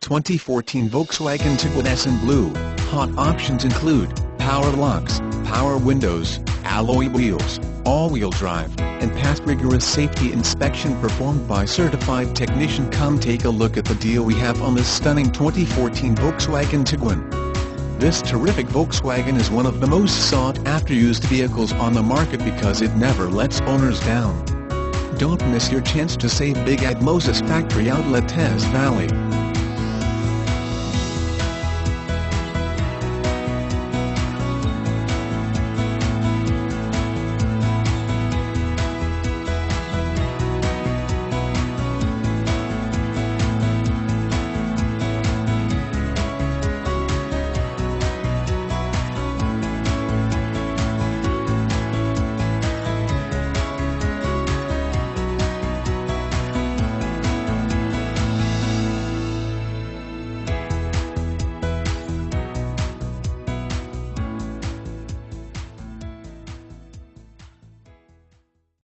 2014 Volkswagen Tiguan S in Blue. Hot options include power locks, power windows, alloy wheels, all-wheel drive, and passed rigorous safety inspection performed by certified technician. Come take a look at the deal we have on this stunning 2014 Volkswagen Tiguan. This terrific Volkswagen is one of the most sought-after used vehicles on the market because it never lets owners down. Don't miss your chance to save big at Moses Factory Outlet Teays Valley.